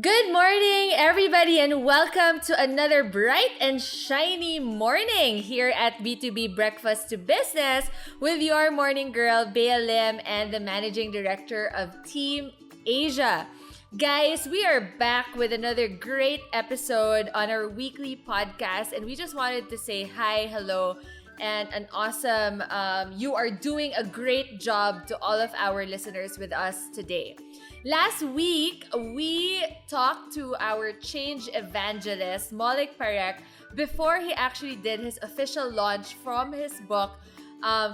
Good morning, everybody, and welcome to another bright and shiny morning here at B2B Breakfast to Business with your morning girl, Bea Lim, and the managing director of Team Asia. Guys, we are back with another great episode on our weekly podcast, and we just wanted to say hi, hello, and an awesome, you are doing a great job to all of our listeners with us today. Last week, we talked to our Change Evangelist, Maulik Parekh, before he actually did his official launch from his book,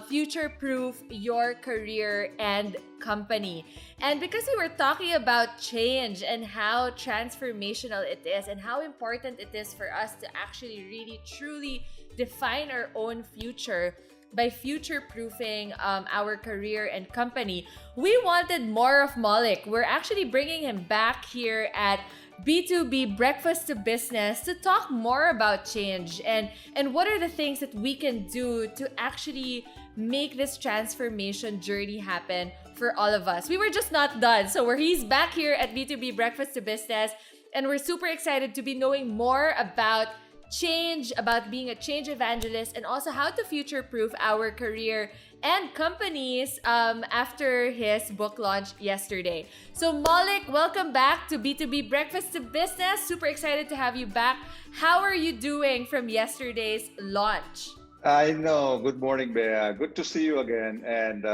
Future Proof Your Career and Company. And because we were talking about change and how transformational it is and how important it is for us to actually really truly define our own future by future-proofing our career and company, we wanted more of Maulik. We're actually bringing him back here at B2B Breakfast to Business to talk more about change and what are the things that we can do to actually make this transformation journey happen for all of us. We were just not done. So he's back here at B2B Breakfast to Business, and we're super excited to be knowing more about change, about being a change evangelist, and also how to future proof our career and companies after his book launch yesterday. So Maulik, welcome back to B2B Breakfast to Business. Super excited to have you back. How are you doing from yesterday's launch? I know. Good morning, Bea. Good to see you again. And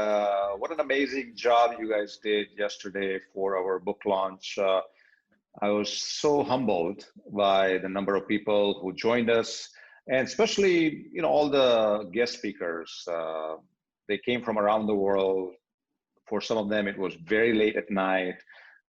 what an amazing job you guys did yesterday for our book launch. I was so humbled by the number of people who joined us, and especially, all the guest speakers. They came from around the world. For some of them, it was very late at night,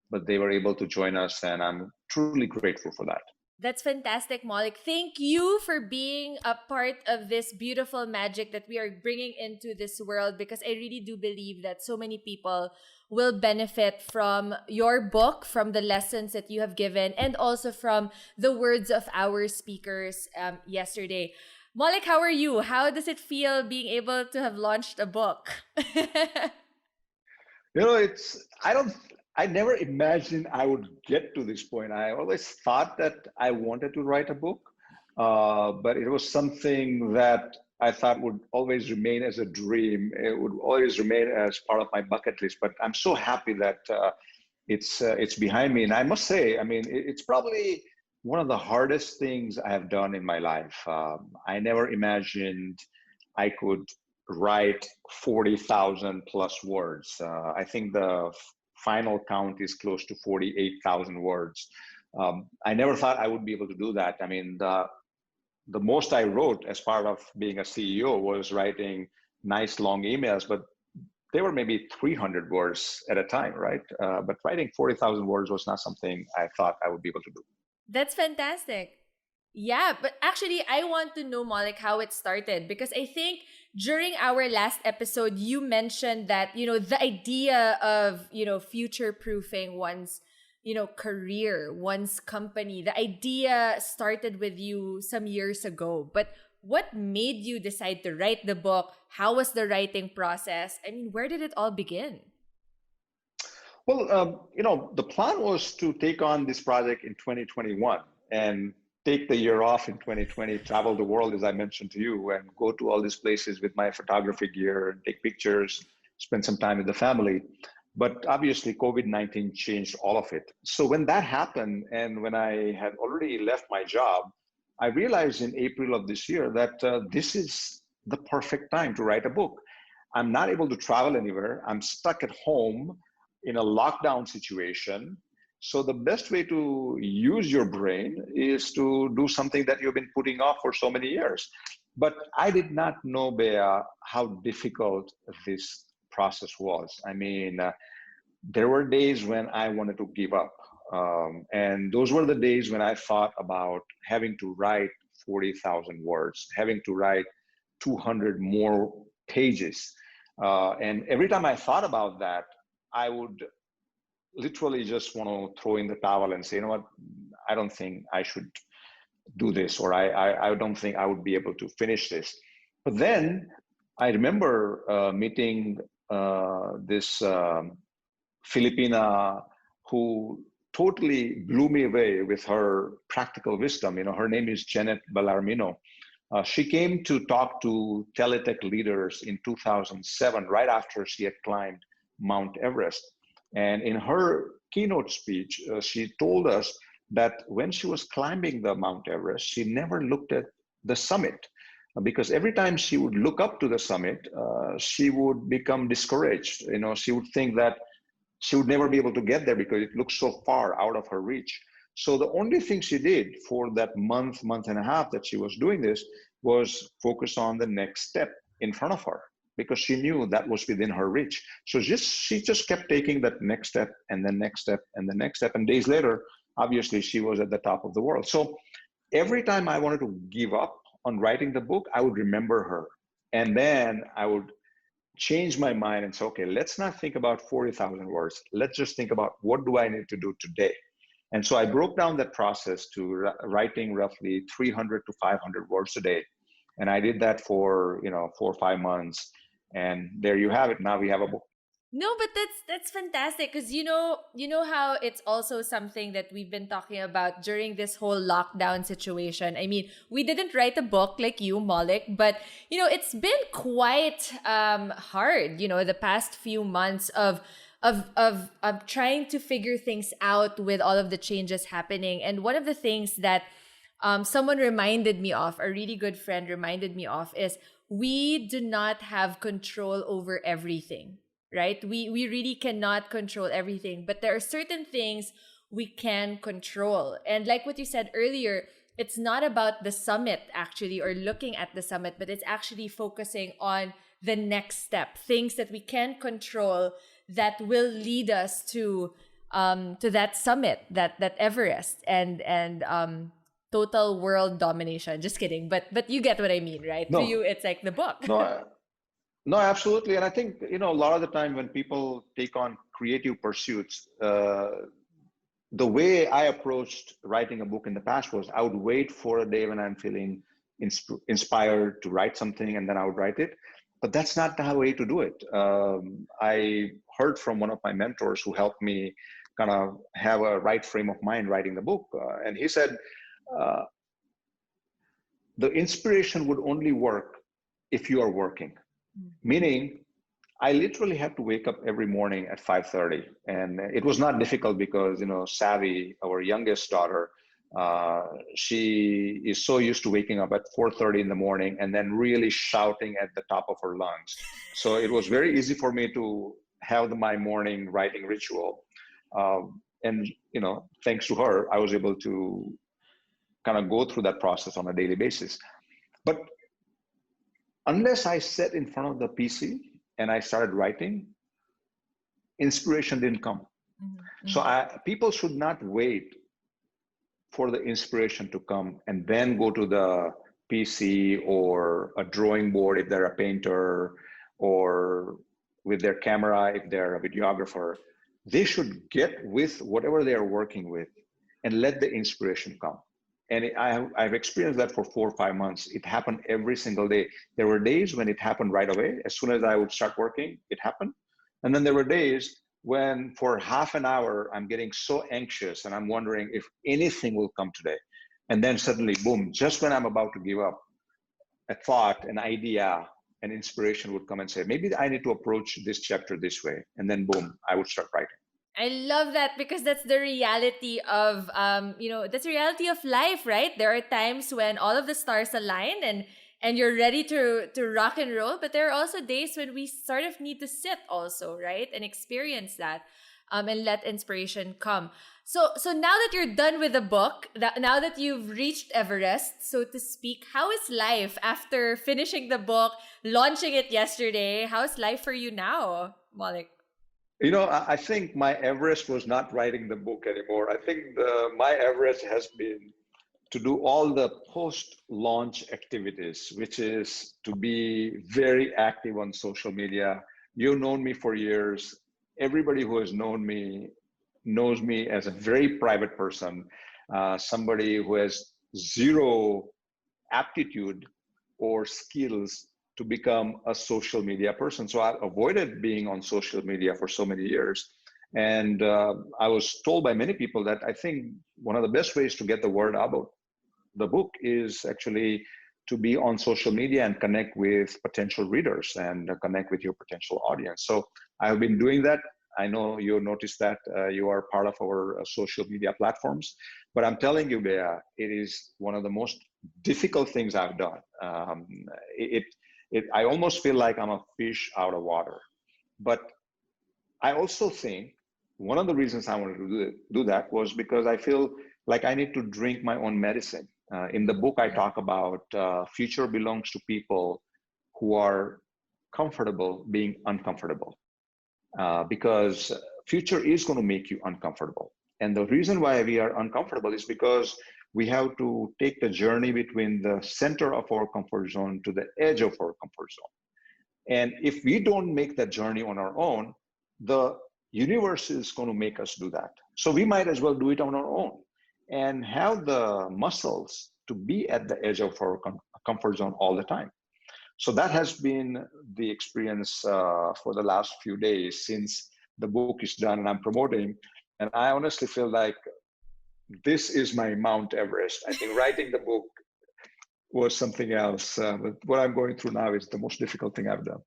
but they were able to join us, and I'm truly grateful for that. That's fantastic, Maulik. Thank you for being a part of this beautiful magic that we are bringing into this world, because I really do believe that so many people will benefit from your book, from the lessons that you have given, and also from the words of our speakers yesterday. Maulik, how are you? How does it feel being able to have launched a book? I never imagined I would get to this point. I always thought that I wanted to write a book, but it was something that I thought would always remain as a dream. It would always remain as part of my bucket list. But I'm so happy that it's behind me. And I must say, I mean, it's probably one of the hardest things I have done in my life. I never imagined I could write 40,000 plus words. I think the final count is close to 48,000 words. I never thought I would be able to do that. I mean, the most I wrote as part of being a CEO was writing nice long emails, but they were maybe 300 words at a time, right? But writing 40,000 words was not something I thought I would be able to do. That's fantastic. Yeah, but actually, I want to know, Maulik, how it started, because I think during our last episode, you mentioned that, the idea of, future proofing one's, career, one's company, the idea started with you some years ago. But what made you decide to write the book? How was the writing process? I mean, where did it all begin? Well, the plan was to take on this project in 2021 and take the year off in 2020, travel the world, as I mentioned to you, and go to all these places with my photography gear and take pictures, spend some time with the family. But obviously, COVID-19 changed all of it. So when that happened, and when I had already left my job, I realized in April of this year that this is the perfect time to write a book. I'm not able to travel anywhere. I'm stuck at home in a lockdown situation. So the best way to use your brain is to do something that you've been putting off for so many years. But I did not know, Bea, how difficult this process was. I mean, there were days when I wanted to give up. And those were the days when I thought about having to write 40,000 words, having to write 200 more pages. And every time I thought about that, I would literally just want to throw in the towel and say, you know what, I don't think I should do this, or I don't think I would be able to finish this. But then I remember meeting this Filipina who totally blew me away with her practical wisdom. Her name is Janet Balarmino. She came to talk to Teletech leaders in 2007, right after she had climbed Mount Everest. And in her keynote speech, she told us that when she was climbing the Mount Everest, she never looked at the summit because every time she would look up to the summit, she would become discouraged. She would think that she would never be able to get there because it looked so far out of her reach. So the only thing she did for that month and a half that she was doing this was focus on the next step in front of her because she knew that was within her reach. So she just kept taking that next step and the next step and the next step. And days later, obviously, she was at the top of the world. So every time I wanted to give up on writing the book, I would remember her. And then I would change my mind and say, okay, let's not think about 40,000 words. Let's just think about what do I need to do today? And so I broke down that process to writing roughly 300 to 500 words a day. And I did that for, 4 or 5 months. And there you have it. Now we have a book. No, but that's fantastic because you know how it's also something that we've been talking about during this whole lockdown situation. I mean, we didn't write a book like you, Maulik, but it's been quite hard. The past few months of trying to figure things out with all of the changes happening. And one of the things that someone reminded me of, a really good friend reminded me of, is we do not have control over everything, right? We really cannot control everything, but there are certain things we can control. And like what you said earlier, it's not about the summit actually or looking at the summit, but it's actually focusing on the next step, things that we can control that will lead us to that summit, that Everest and total world domination. Just kidding, but you get what I mean, right? No, To you, it's like the book. no, no, absolutely. And I think, a lot of the time when people take on creative pursuits, the way I approached writing a book in the past was I would wait for a day when I'm feeling inspired to write something and then I would write it. But that's not the way to do it. I heard from one of my mentors who helped me kind of have a right frame of mind writing the book. And he said, uh, the inspiration would only work if you are working. Meaning, I literally have to wake up every morning at 5:30, and it was not difficult because Savvy, our youngest daughter, she is so used to waking up at 4:30 in the morning and then really shouting at the top of her lungs. So it was very easy for me to have my morning writing ritual, and thanks to her, I was able to kind of go through that process on a daily basis. But unless I sat in front of the PC and I started writing, inspiration didn't come. Mm-hmm. So people should not wait for the inspiration to come and then go to the PC or a drawing board if they're a painter, or with their camera if they're a videographer. They should get with whatever they are working with and let the inspiration come. And I've experienced that for 4 or 5 months. It happened every single day. There were days when it happened right away. As soon as I would start working, it happened. And then there were days when for half an hour, I'm getting so anxious and I'm wondering if anything will come today. And then suddenly, boom, just when I'm about to give up, a thought, an idea, an inspiration would come and say, maybe I need to approach this chapter this way. And then boom, I would start writing. I love that because that's the reality of that's the reality of life, right? There are times when all of the stars align and you're ready to rock and roll, but there are also days when we sort of need to sit also, right? And experience that and let inspiration come. So now that you're done with the book, now that you've reached Everest, so to speak, how is life after finishing the book, launching it yesterday? How's life for you now, Maulik? I think my Everest was not writing the book anymore. I think my Everest has been to do all the post-launch activities, which is to be very active on social media. You've known me for years. Everybody who has known me knows me as a very private person, somebody who has zero aptitude or skills to become a social media person. So I avoided being on social media for so many years. And I was told by many people that I think one of the best ways to get the word about the book is actually to be on social media and connect with potential readers and connect with your potential audience. So I've been doing that. I know you noticed that you are part of our social media platforms, but I'm telling you, Bea, it is one of the most difficult things I've done. I almost feel like I'm a fish out of water. But I also think one of the reasons I wanted to do that was because I feel like I need to drink my own medicine. In the book, I talk about future belongs to people who are comfortable being uncomfortable, because future is going to make you uncomfortable. And the reason why we are uncomfortable is because we have to take the journey between the center of our comfort zone to the edge of our comfort zone. And if we don't make that journey on our own, the universe is going to make us do that. So we might as well do it on our own and have the muscles to be at the edge of our comfort zone all the time. So that has been the experience for the last few days since the book is done and I'm promoting. And I honestly feel like this is my Mount Everest. I think writing the book was something else. But what I'm going through now is the most difficult thing I've done.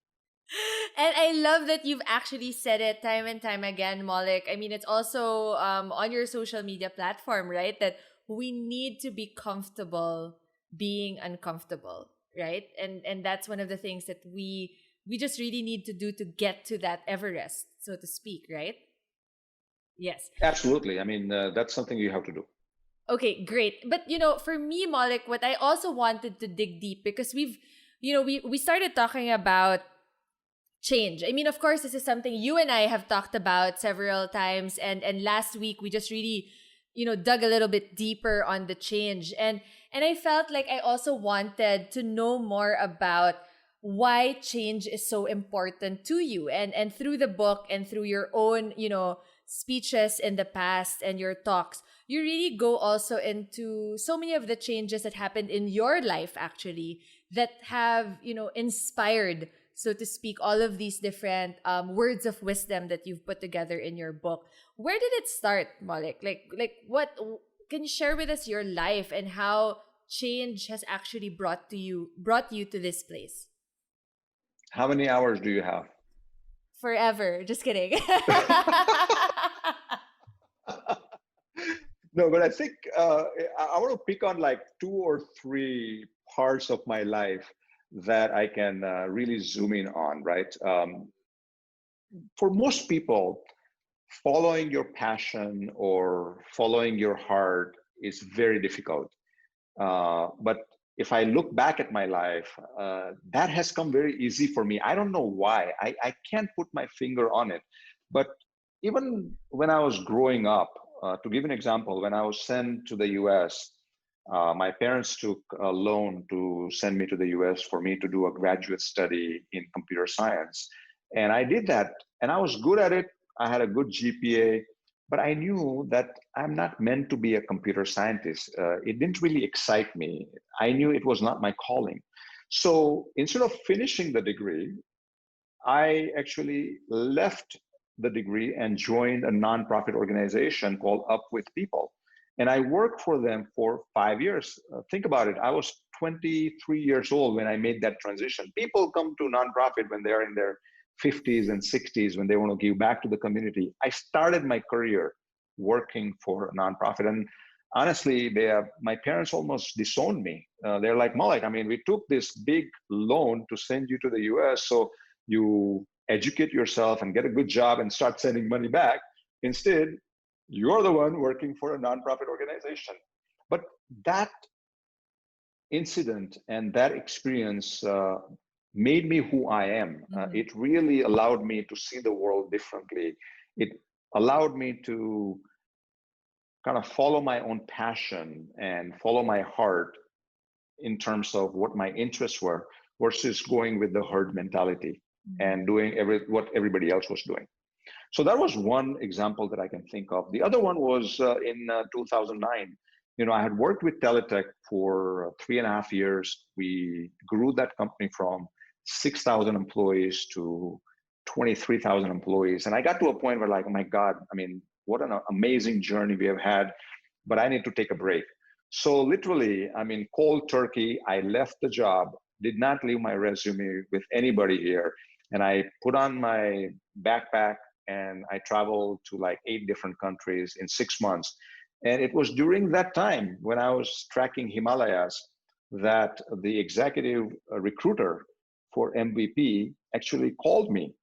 And I love that you've actually said it time and time again, Maulik. I mean, it's also on your social media platform, right? That we need to be comfortable being uncomfortable, right? And that's one of the things that we just really need to do to get to that Everest, so to speak, right? Yes. Absolutely. I mean, that's something you have to do. Okay, great. But for me, Maulik, what I also wanted to dig deep, because we started talking about change. I mean, of course, this is something you and I have talked about several times, and last week we just really, dug a little bit deeper on the change, and I felt like I also wanted to know more about why change is so important to you, and through the book and through your own, speeches in the past and your talks, you really go also into so many of the changes that happened in your life actually that have, inspired, so to speak, all of these different words of wisdom that you've put together in your book. Where did it start, Maulik? Like what can you share with us your life and how change has actually brought you to this place? How many hours do you have? Forever. Just kidding. No, but I think I want to pick on like two or three parts of my life that I can really zoom in on, right? For most people, following your passion or following your heart is very difficult. But if I look back at my life, that has come very easy for me. I don't know why. I can't put my finger on it. But even when I was growing up, to give an example, when I was sent to the US, my parents took a loan to send me to the US for me to do a graduate study in computer science. And I did that, and I was good at it. I had a good GPA, but I knew that I'm not meant to be a computer scientist. It didn't really excite me. I knew it was not my calling. So instead of finishing the degree, I actually left the degree and joined a nonprofit organization called Up With People. And I worked for them for 5 years. Think about it. I was 23 years old when I made that transition. People come to nonprofit when they're in their 50s and 60s, when they want to give back to the community. I started my career working for a nonprofit. And honestly, my parents almost disowned me. They're like, Maulik, I mean, we took this big loan to send you to the US. So you educate yourself and get a good job and start sending money back. Instead, you're the one working for a nonprofit organization. But that incident and that experience made me who I am. It really allowed me to see the world differently. It allowed me to kind of follow my own passion and follow my heart in terms of what my interests were versus going with the herd mentality and doing what everybody else was doing. So that was one example that I can think of. The other one was in 2009. I had worked with Teletech for 3.5 years. We grew that company from 6,000 employees to 23,000 employees. And I got to a point where, like, oh my God, I mean, what an amazing journey we have had, but I need to take a break. So literally, I mean, cold turkey, I left the job, did not leave my resume with anybody here. And I put on my backpack and I traveled to like 8 different countries in 6 months. And it was during that time when I was tracking Himalayas that the executive recruiter for MVP actually called me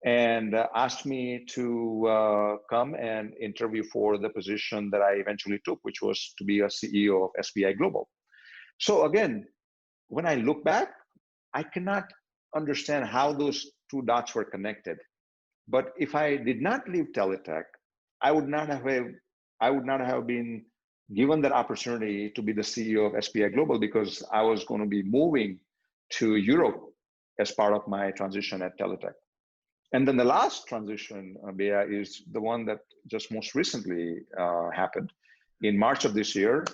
and asked me to come and interview for the position that I eventually took, which was to be a CEO of SBI Global. So again, when I look back, I cannot understand how those two dots were connected. But if I did not leave Teletech, I would not have I would not have been given that opportunity to be the CEO of SBI Global, because I was going to be moving to Europe as part of my transition at Teletech. And then the last transition, Bea, is the one that just most recently happened. In March of this year,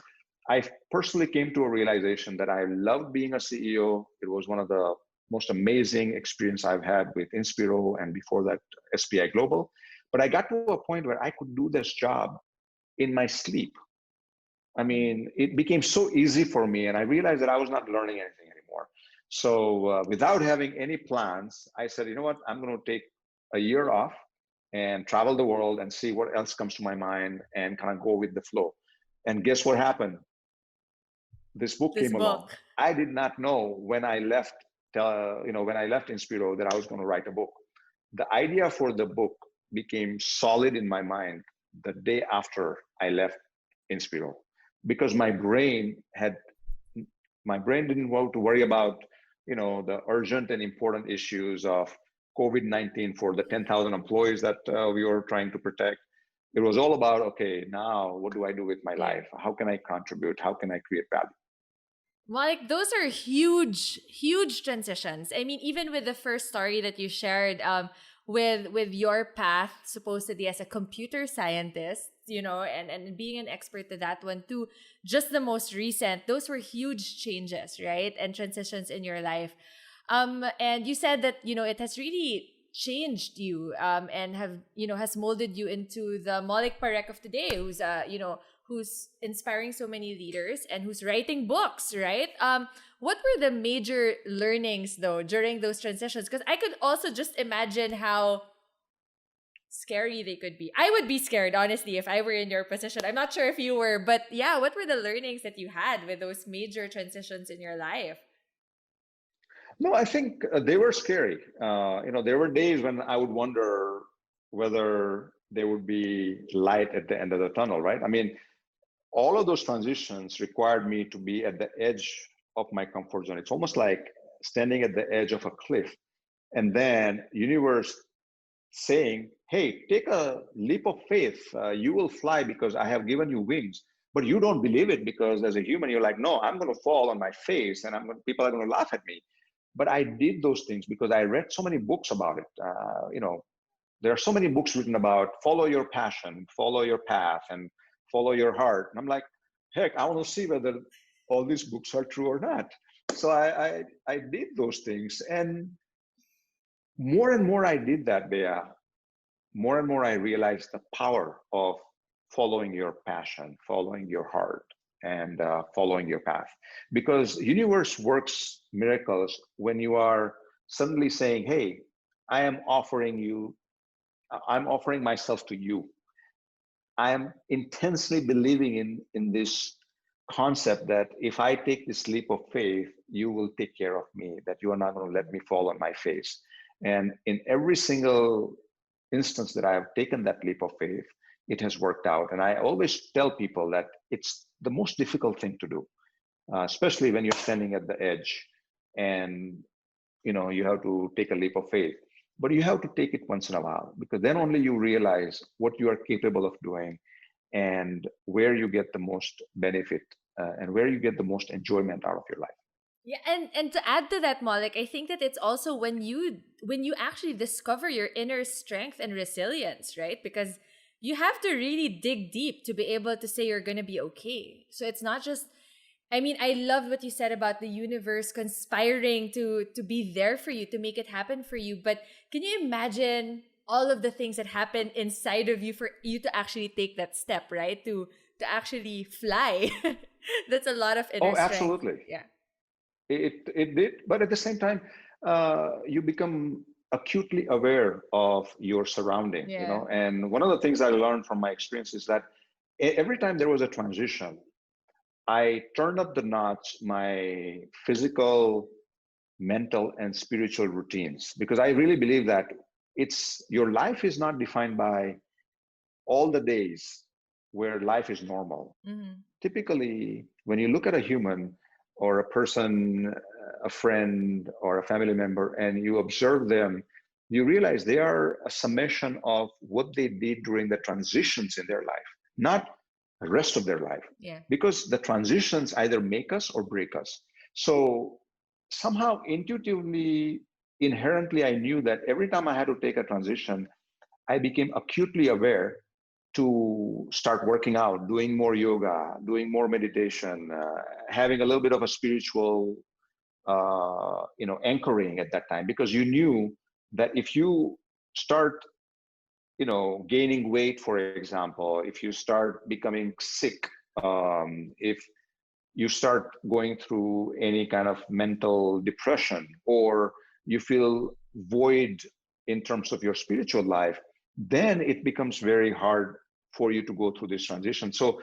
I personally came to a realization that I loved being a CEO. It was one of the most amazing experience I've had with Inspiro and before that SBI Global. But I got to a point where I could do this job in my sleep. I mean, it became so easy for me, and I realized that I was not learning anything anymore. So without having any plans, I said, you know what, I'm going to take a year off and travel the world and see what else comes to my mind and kind of go with the flow. And guess what happened? This book This came along. book. I did not know when I left, when I left Inspiro, that I was going to write a book. The idea for the book became solid in my mind the day after I left Inspiro, because my brain didn't want to worry about the urgent and important issues of COVID-19 for the 10,000 employees that we were trying to protect. It was all about, okay, now what do I do with my Yeah. life? How can I contribute? How can I create value? Well, like those are huge, huge transitions. I mean, even with the first story that you shared, with your path supposedly as a computer scientist, and being an expert to that one too, just the most recent, those were huge changes, right? And transitions in your life. And you said that, it has really changed you, and has molded you into the Maulik Parekh of today, who's inspiring so many leaders and who's writing books, right? What were the major learnings though during those transitions? Because I could also just imagine how scary they could be. I would be scared, honestly, if I were in your position. I'm not sure if you were, but yeah, what were the learnings that you had with those major transitions in your life? No, I think they were scary. There were days when I would wonder whether there would be light at the end of the tunnel, right? I mean, all of those transitions required me to be at the edge of my comfort zone. It's almost like standing at the edge of a cliff, and then universe saying, hey, take a leap of faith. You will fly because I have given you wings. But you don't believe it, because as a human, you're like, no, I'm going to fall on my face and people are going to laugh at me. But I did those things because I read so many books about it. There are so many books written about follow your passion, follow your path, and follow your heart. And I'm like, heck, I want to see whether all these books are true or not. So I did those things. And more and more I did that, Bea, more and more I realized the power of following your passion, following your heart, and following your path. Because universe works miracles when you are suddenly saying, hey, I am offering you, I'm offering myself to you. I am intensely believing in this concept that if I take this leap of faith, you will take care of me, that you are not going to let me fall on my face. And in every single instance that I have taken that leap of faith, it has worked out. And I always tell people that it's the most difficult thing to do, especially when you're standing at the edge and you have to take a leap of faith. But you have to take it once in a while, because then only you realize what you are capable of doing and where you get the most benefit, and where you get the most enjoyment out of your life. Yeah, and to add to that, Malik, I think that it's also when you actually discover your inner strength and resilience, right? Because you have to really dig deep to be able to say you're gonna be okay. So it's not just I mean, I love what you said about the universe conspiring to be there for you, to make it happen for you. But can you imagine all of the things that happen inside of you for you to actually take that step, right? To actually fly. That's a lot of inner Oh, strength. absolutely. Yeah. It did, but at the same time, you become acutely aware of your surrounding, you Yeah. know. And one of the things I learned from my experience is that every time there was a transition, I turned up the notch my physical, mental, and spiritual routines, because I really believe that it's your life is not defined by all the days where life is normal. Mm-hmm. Typically, when you look at a human or a person, a friend or a family member, and you observe them, you realize they are a summation of what they did during the transitions in their life, not the rest of their life. Yeah. Because the transitions either make us or break us. So somehow intuitively, inherently, I knew that every time I had to take a transition, I became acutely aware to start working out, doing more yoga, doing more meditation, having a little bit of a spiritual, anchoring at that time, because you knew that if you start, gaining weight, for example, if you start becoming sick, if you start going through any kind of mental depression, or you feel void in terms of your spiritual life, then it becomes very hard for you to go through this transition. So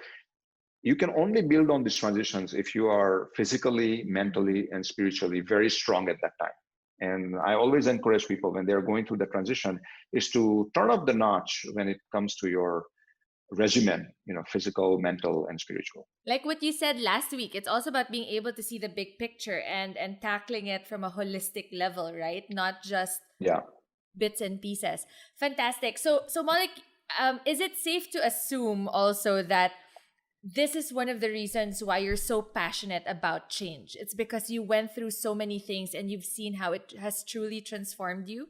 you can only build on these transitions if you are physically, mentally, and spiritually very strong at that time. And I always encourage people when they're going through the transition is to turn up the notch when it comes to your regimen, physical, mental, and spiritual. Like what you said last week, it's also about being able to see the big picture and tackling it from a holistic level, right? Not just Yeah. bits and pieces. Fantastic. So Malik, is it safe to assume also that this is one of the reasons why you're so passionate about change? It's because you went through so many things and you've seen how it has truly transformed you?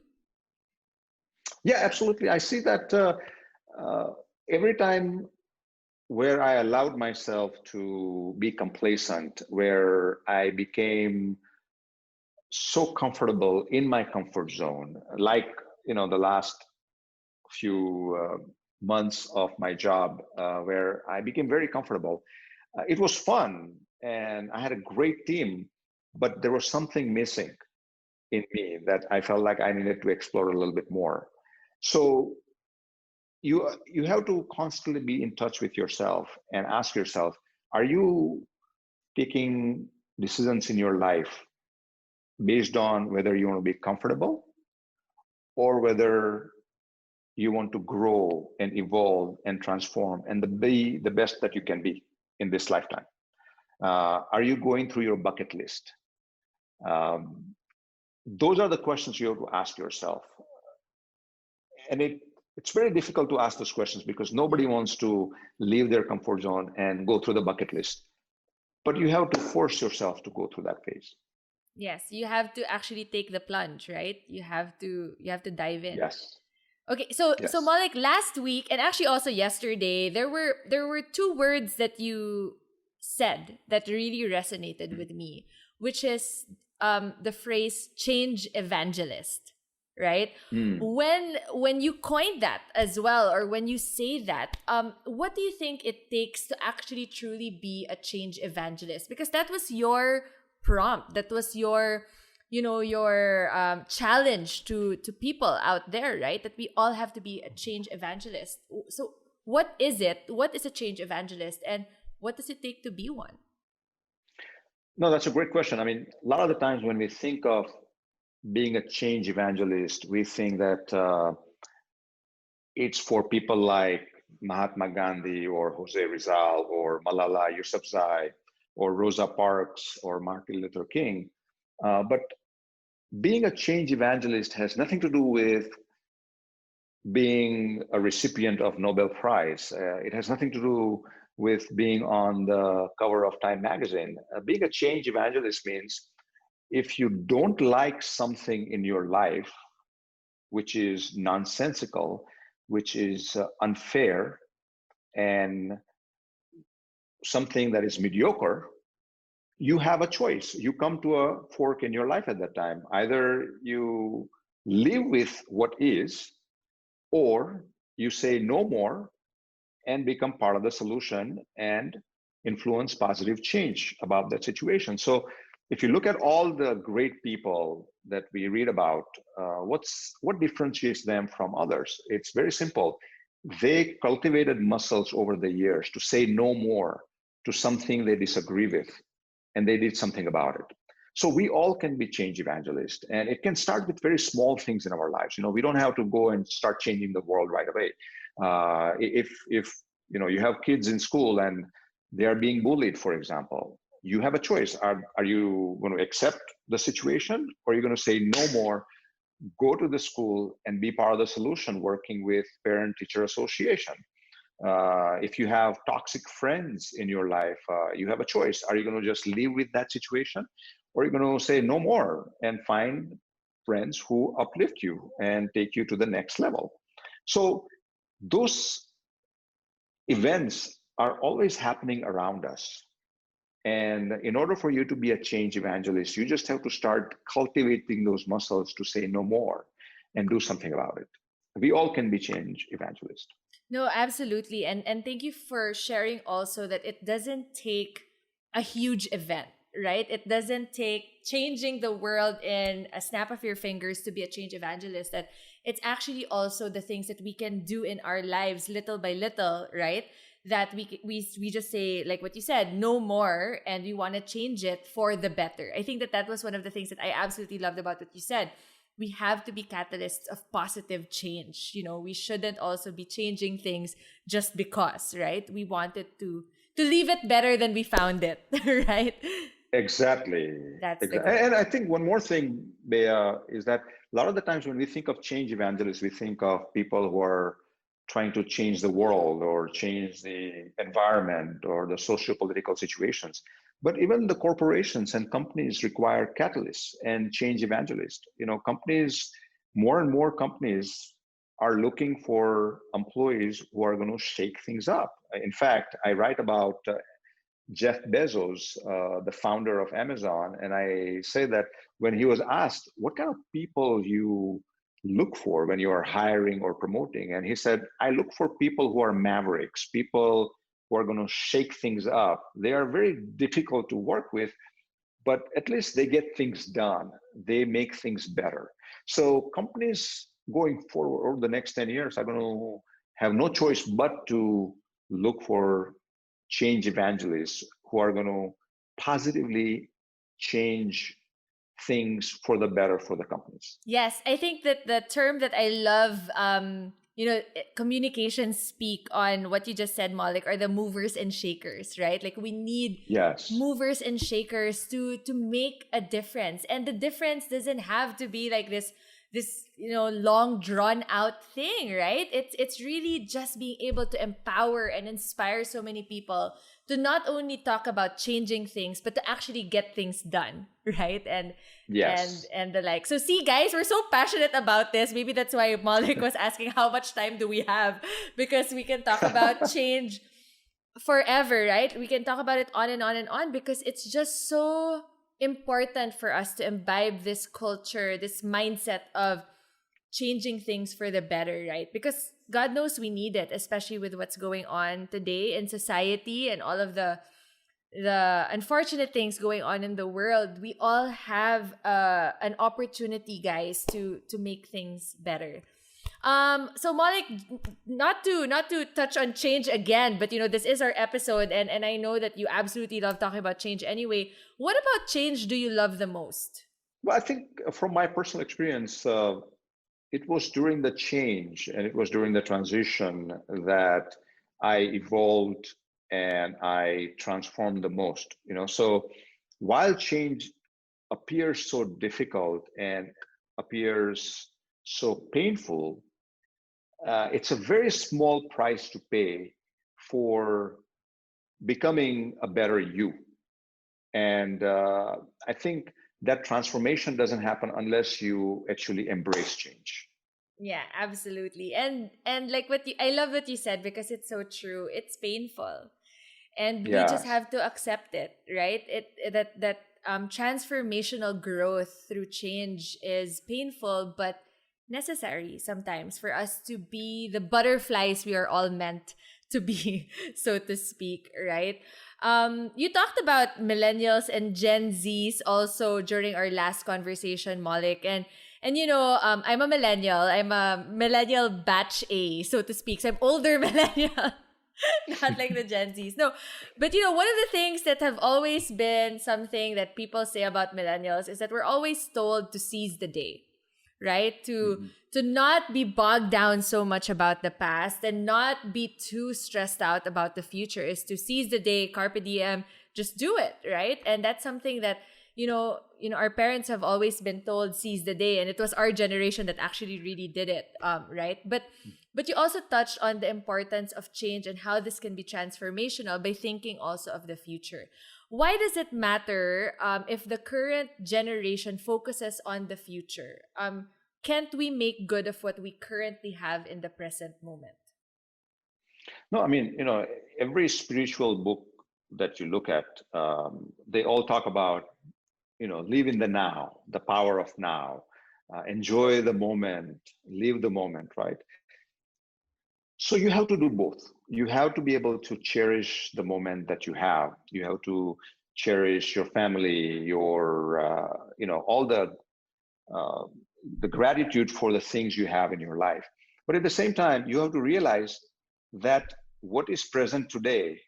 Yeah, absolutely. I see that uh, every time where I allowed myself to be complacent, where I became so comfortable in my comfort zone, like, the last few months of my job, where I became very comfortable. It was fun and I had a great team, but there was something missing in me that I felt like I needed to explore a little bit more. So you have to constantly be in touch with yourself and ask yourself, are you taking decisions in your life based on whether you want to be comfortable or whether you want to grow and evolve and transform and be the best that you can be in this lifetime? Are you going through your bucket list? Um, those are the questions you have to ask yourself. And it's very difficult to ask those questions because nobody wants to leave their comfort zone and go through the bucket list. But you have to force yourself to go through that phase. Yes, you have to actually take the plunge, right? You have to dive in. Yes. Okay, so Yes. Malik, last week and actually also yesterday, there were two words that you said that really resonated with me, which is the phrase "change evangelist," right? Mm. When you coined that as well, or when you say that, what do you think it takes to actually truly be a change evangelist? Because that was your prompt, that was your your challenge to people out there, right? That we all have to be a change evangelist. So what is it, what is a change evangelist, and what does it take to be one? No, that's a great question. I mean, a lot of the times when we think of being a change evangelist, we think that it's for people like Mahatma Gandhi or Jose Rizal or Malala Yousafzai or Rosa Parks or Martin Luther King. But being a change evangelist has nothing to do with being a recipient of Nobel Prize. It has nothing to do with being on the cover of Time magazine. Being a change evangelist means if you don't like something in your life, which is nonsensical, which is unfair, and something that is mediocre, you have a choice. You come to a fork in your life at that time. Either you live with what is, or you say no more and become part of the solution and influence positive change about that situation. So if you look at all the great people that we read about, what differentiates them from others? It's very simple. They cultivated muscles over the years to say no more to something they disagree with, and they did something about it. So we all can be change evangelists, and it can start with very small things in our lives. We don't have to go and start changing the world right away. If you have kids in school and they are being bullied, for example, you have a choice. Are you going to accept the situation, or are you going to say no more, go to the school and be part of the solution, working with parent teacher association? If you have toxic friends in your life, you have a choice. Are you going to just live with that situation, or are you going to say no more and find friends who uplift you and take you to the next level? So those events are always happening around us. And in order for you to be a change evangelist, you just have to start cultivating those muscles to say no more and do something about it. We all can be change evangelists. No, absolutely. And thank you for sharing also that it doesn't take a huge event, right? It doesn't take changing the world in a snap of your fingers to be a change evangelist. That it's actually also the things that we can do in our lives little by little, right? That we just say, like what you said, no more, and we want to change it for the better. I think that that was one of the things that I absolutely loved about what you said. We have to be catalysts of positive change. We shouldn't also be changing things just because, right? We wanted to leave it better than we found it, right? Exactly. That's the Exactly. goal. And I think one more thing, Bea, is that a lot of the times when we think of change evangelists, we think of people who are trying to change the world or change the environment or the socio-political situations. But even the corporations and companies require catalysts and change evangelists. Companies, more and more companies are looking for employees who are going to shake things up. In fact, I write about Jeff Bezos, the founder of Amazon, and I say that when he was asked what kind of people you look for when you are hiring or promoting, and he said, I look for people who are mavericks, people who are going to shake things up. They are very difficult to work with, but at least they get things done. They make things better. So companies going forward over the next 10 years are going to have no choice but to look for change evangelists who are going to positively change things for the better for the companies. Yes, I think that the term that I love, communications speak on what you just said, Maulik, are the movers and shakers, right? Like we need Yes. movers and shakers to make a difference, and the difference doesn't have to be like this long drawn out thing, right? It's really just being able to empower and inspire so many people to not only talk about changing things but to actually get things done, right? Yes. And the like. So see, guys, we're so passionate about this. Maybe that's why Malik was asking how much time do we have, because we can talk about change forever, right? We can talk about it on and on and on, because it's just so important for us to imbibe this culture, this mindset of changing things for the better, right? Because God knows we need it, especially with what's going on today in society and all of the unfortunate things going on in the world. We all have an opportunity, guys, to make things better. So Malik, not to touch on change again, but this is our episode, and I know that you absolutely love talking about change anyway. What about change do you love the most? Well, I think from my personal experience, it was during the change and it was during the transition that I evolved and I transformed the most. So while change appears so difficult and appears so painful, it's a very small price to pay for becoming a better you. And I think that transformation doesn't happen unless you actually embrace change. Yeah, absolutely. And like I love what you said, because it's so true. It's painful. and we just Yes. have to accept it, right? That transformational growth through change is painful but necessary sometimes for us to be the butterflies we are all meant to be, so to speak, right? You talked about millennials and Gen Zs also during our last conversation, Maulik, and I'm a millennial. I'm a millennial batch A, so to speak. So I'm older millennial. Not like the Gen Zs. No. But one of the things that have always been something that people say about millennials is that we're always told to seize the day, right? To Mhm. to not be bogged down so much about the past and not be too stressed out about the future, is to seize the day, carpe diem, just do it, right? And that's something that our parents have always been told, seize the day, and it was our generation that actually really did it, right? But you also touched on the importance of change and how this can be transformational by thinking also of the future. Why does it matter, if the current generation focuses on the future? Can't we make good of what we currently have in the present moment? No, I mean, every spiritual book that you look at, they all talk about, live in the now, the power of now, enjoy the moment, live the moment, right? So you have to do both. You have to be able to cherish the moment that you have. You have to cherish your family, all uh, the gratitude for the things you have in your life. But at the same time, you have to realize that what is present today,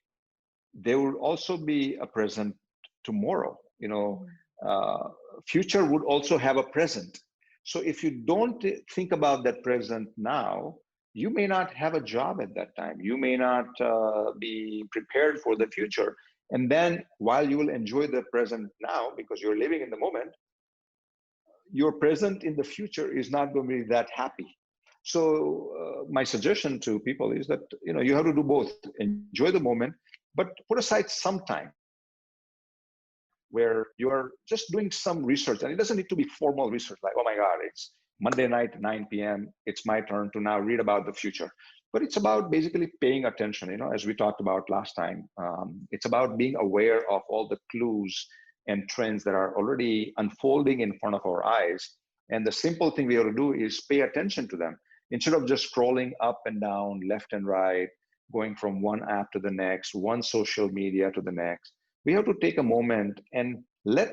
there will also be a present tomorrow. Mhm. Uh, Future would also have a present. So if you don't think about that present now, you may not have a job at that time. You may not be prepared for the future. And then while you will enjoy the present now because you're living in the moment, your present in the future is not going to be that happy. So my suggestion to people is that you have to do both. Enjoy the moment, but put aside some time where you're just doing some research, and it doesn't need to be formal research like, oh my god, it's Monday night 9 p.m, it's my turn to now read about the future. But it's about basically paying attention, as we talked about last time. It's about being aware of all the clues and trends that are already unfolding in front of our eyes. And the simple thing we have to do is pay attention to them instead of just scrolling up and down, left and right, going from one app to the next, one social media to the next. We have to take a moment and let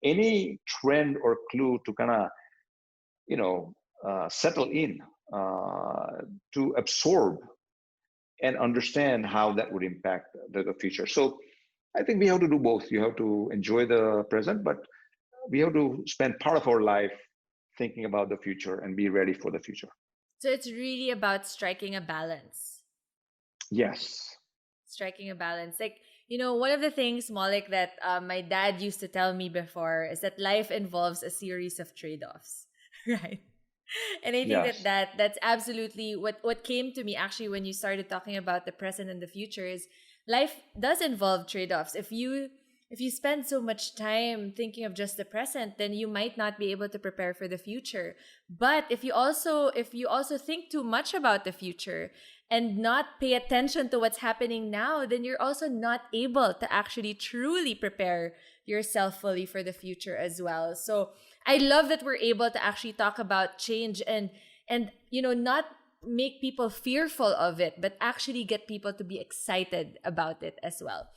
any trend or clue to kind of settle in, uh, to absorb and understand how that would impact the future. So I think we have to do both. You have to enjoy the present, but we have to spend part of our life thinking about the future and be ready for the future. So it's really about striking a balance. Yes. Striking a balance. Like, one of the things, Malik, that my dad used to tell me before is that life involves a series of trade offs, right? And I think that, Yes. that's absolutely what came to me actually when you started talking about the present and the future is life does involve trade-offs. If you spend so much time thinking of just the present, then you might not be able to prepare for the future. But if you also think too much about the future and not pay attention to what's happening now, then you're also not able to actually truly prepare yourself fully for the future as well. So I love that we're able to actually talk about change and not make people fearful of it, but actually get people to be excited about it as well.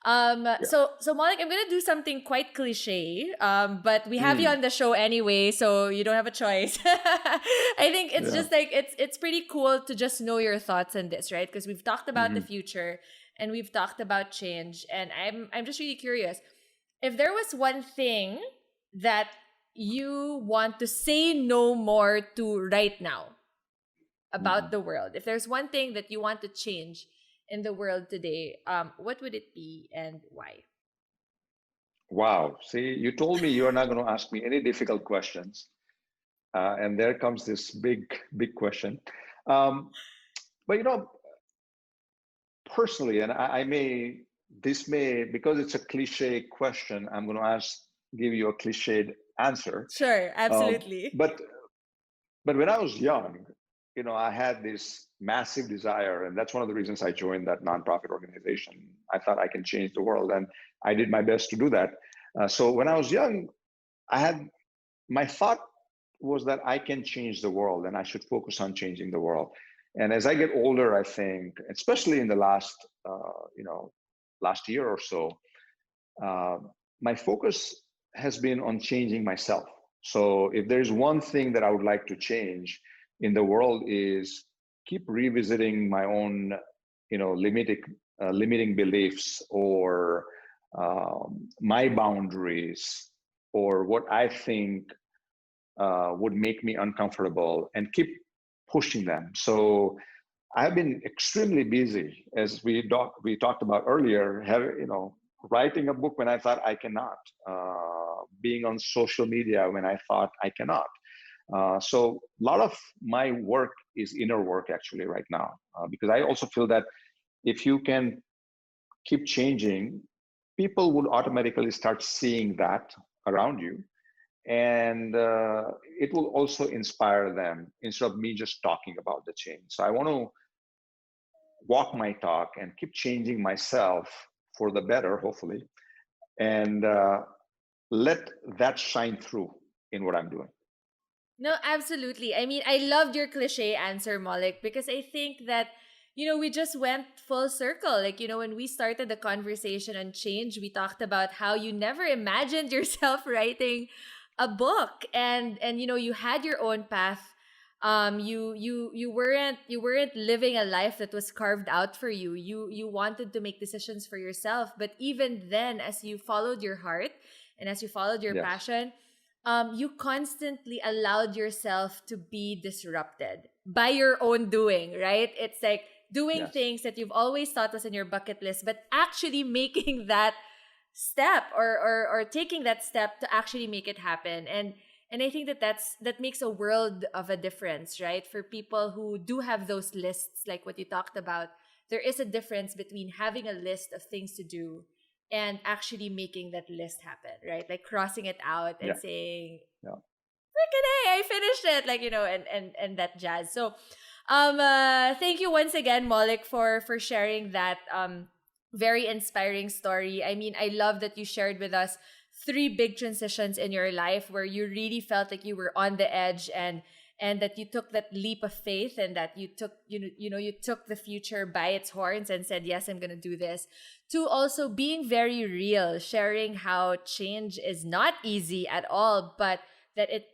Yeah. So Malik, I'm gonna do something quite cliche. But we have you Mm. on the show anyway, so you don't have a choice. I think it's Yeah. just like it's pretty cool to just know your thoughts on this, right? Because we've talked about the Hmm. future and we've talked about change, and I'm just really curious if there was one thing that you want to say no more to right now about Hmm. the world. If there's one thing that you want to change in the world today, what would it be and why? Wow. See, you told me you are not going to ask me any difficult questions. And there comes this big question. Um, but personally, and this may, because it's a cliche question, I'm going to give you a cliched answer. Sure, Um, absolutely. but when I was young, I had this massive desire, and that's one of the reasons I joined that nonprofit organization. I thought I can change the world, and I did my best to do that. So when I was young, I had my thought was that I can change the world, and I should focus on changing the world. And as I get older, I think, especially in the last year or so, uh, my focus has been on changing myself. So if there's one thing that I would like to change in the world is keep revisiting my own, limiting beliefs or my boundaries or what I think would make me uncomfortable and keep pushing them. So I've been extremely busy, as we talked about earlier. Writing a book when I thought I cannot, being on social media when I thought I cannot. So a lot of my work is inner work actually right now, because I also feel that if you can keep changing, people would automatically start seeing that around you, and it will also inspire them instead of me just talking about the change. So I want to walk my talk and keep changing myself for the better, hopefully, and let that shine through in what I'm doing. No, absolutely. I mean, I loved your cliche answer, Maulik, because I think that, we just went full circle. Like, when we started the conversation on change, we talked about how you never imagined yourself writing a book, and you had your own path. You weren't living a life that was carved out for you. You wanted to make decisions for yourself, but even then, as you followed your heart and as you followed your Yes. passion, you constantly allowed yourself to be disrupted by your own doing, right? It's like doing Yes. things that you've always thought was in your bucket list, but actually making that step, or taking that step to actually make it happen. And I think that makes a world of a difference, right? For people who do have those lists, like what you talked about, there is a difference between having a list of things to do and actually making that list happen, right? Like crossing it out and Yeah. saying, Yeah. freaking hey, I finished it, like, and that jazz. So thank you once again, Maulik, for sharing that very inspiring story. I mean, I love that you shared with us three big transitions in your life where you really felt like you were on the edge, and that you took that leap of faith, and that you took you took the future by its horns and said, yes, I'm gonna do this. To also being very real, sharing how change is not easy at all, but that it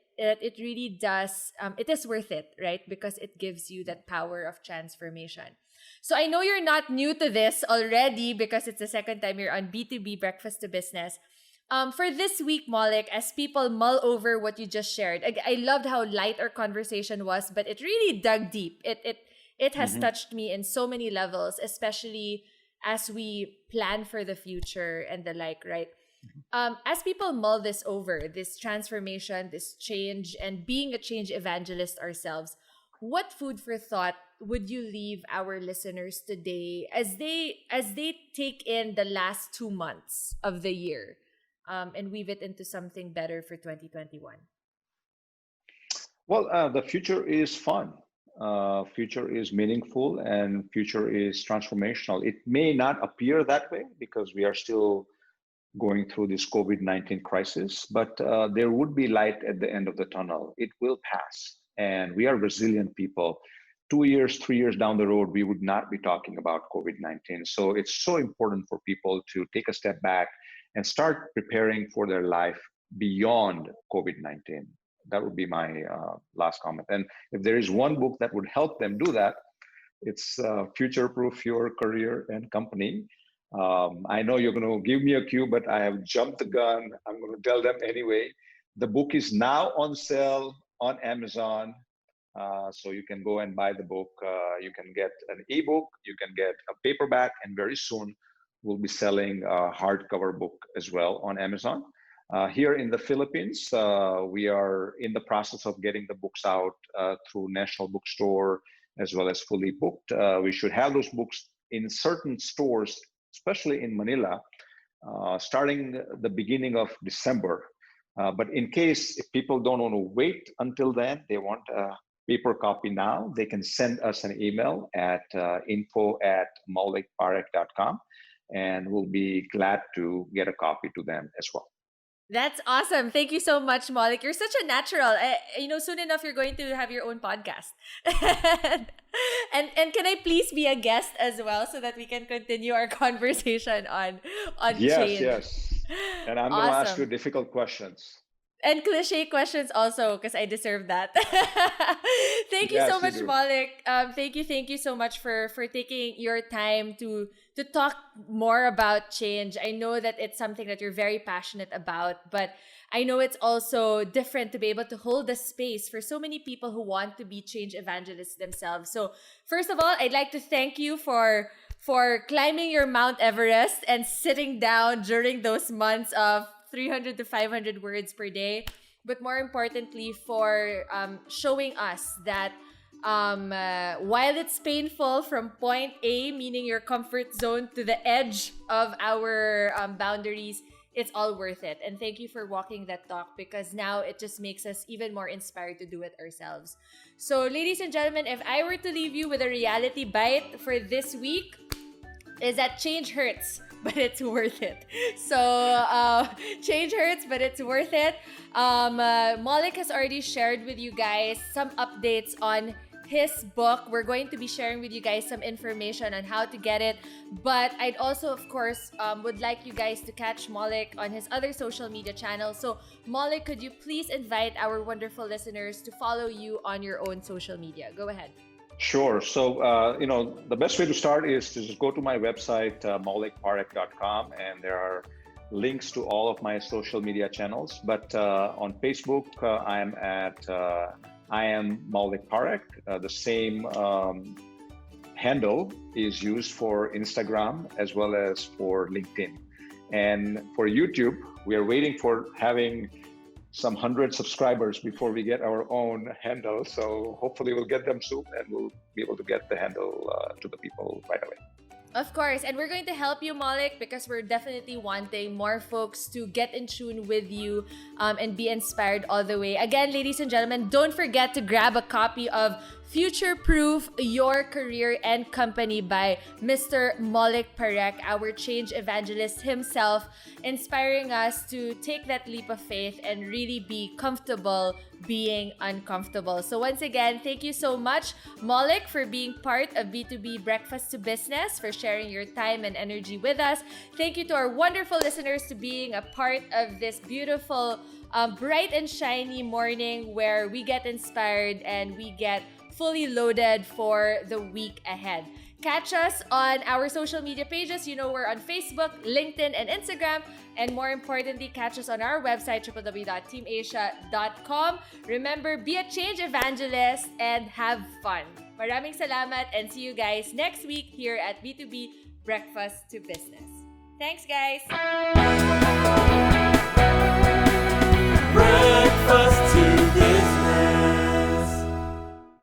really does, it is worth it, right? Because it gives you that power of transformation. So I know you're not new to this already, because it's the second time you're on B2B Breakfast to Business. For this week, Maulik, as people mull over what you just shared, I loved how light our conversation was, but it really dug deep. It has Hmm. touched me in so many levels, especially as we plan for the future and the like, right? As people mull this over, this transformation, this change, and being a change evangelist ourselves, what food for thought would you leave our listeners today as they take in the last 2 months of the year, and weave it into something better for 2021? Well, the future is fun. Future is meaningful, and future is transformational. It may not appear that way because we are still going through this COVID-19 crisis, but there would be light at the end of the tunnel. It will pass, and we are resilient people. 2 years, 3 years down the road, we would not be talking about COVID-19. So it's so important for people to take a step back and start preparing for their life beyond COVID-19. That would be my last comment. And if there is one book that would help them do that, it's Future Proof Your Career and Company. I know you're going to give me a cue, but I have jumped the gun. I'm going to tell them anyway. The book is now on sale on Amazon. So you can go and buy the book. You can get an ebook, you can get a paperback, and very soon we'll be selling a hardcover book as well on Amazon. Here in the Philippines, we are in the process of getting the books out through National Bookstore as well as fully booked. We should have those books in certain stores, especially in Manila, starting the beginning of December. But in case if people don't want to wait until then, they want paper copy now, they can send us an email at info@maulikparekh.com, and we'll be glad to get a copy to them as well. That's awesome. Thank you so much, Maulik. You're such a natural. Soon enough you're going to have your own podcast. and can I please be a guest as well so that we can continue our conversation on Yes, change? yes. And I'm going to ask you Awesome. difficult questions. And cliche questions also, because I deserve that. Thank you so Yes, you much, do. Maulik. Thank you so much for taking your time to talk more about change. I know that it's something that you're very passionate about, but I know it's also different to be able to hold the space for so many people who want to be change evangelists themselves. So, first of all, I'd like to thank you for climbing your Mount Everest and sitting down during those months of 300 to 500 words per day, but more importantly, for showing us that while it's painful from point A, meaning your comfort zone, to the edge of our boundaries, it's all worth it. And thank you for walking that talk, because now it just makes us even more inspired to do it ourselves. So, ladies and gentlemen, if I were to leave you with a reality bite for this week, is that change hurts, but it's worth it. So, change hurts, but it's worth it. Maulik has already shared with you guys some updates on his book. We're going to be sharing with you guys some information on how to get it. But I'd also, of course, would like you guys to catch Maulik on his other social media channels. So, Maulik, could you please invite our wonderful listeners to follow you on your own social media? Go ahead. Sure. So, the best way to start is to just go to my website, maulikparekh.com, and there are links to all of my social media channels. But on Facebook, I am at I am Maulik Parekh. The same handle is used for Instagram as well as for LinkedIn. And for YouTube, we are waiting for having some 100 subscribers before we get our own handle. So hopefully we'll get them soon, and we'll be able to get the handle to the people right away. Of course, and we're going to help you, Maulik, because we're definitely wanting more folks to get in tune with you and be inspired all the way. Again, ladies and gentlemen, don't forget to grab a copy of Future Proof Your Career and Company by Mr. Maulik Parekh, our change evangelist himself, inspiring us to take that leap of faith and really be comfortable being uncomfortable. So once again, thank you so much, Maulik, for being part of B2B Breakfast to Business, for sharing your time and energy with us. Thank you to our wonderful listeners to being a part of this beautiful, bright and shiny morning where we get inspired and we get fully loaded for the week ahead. Catch us on our social media pages. We're on Facebook, LinkedIn, and Instagram. And more importantly, catch us on our website, www.teamasia.com. Remember, be a change evangelist and have fun. Maraming salamat, and see you guys next week here at B2B Breakfast to Business. Thanks, guys!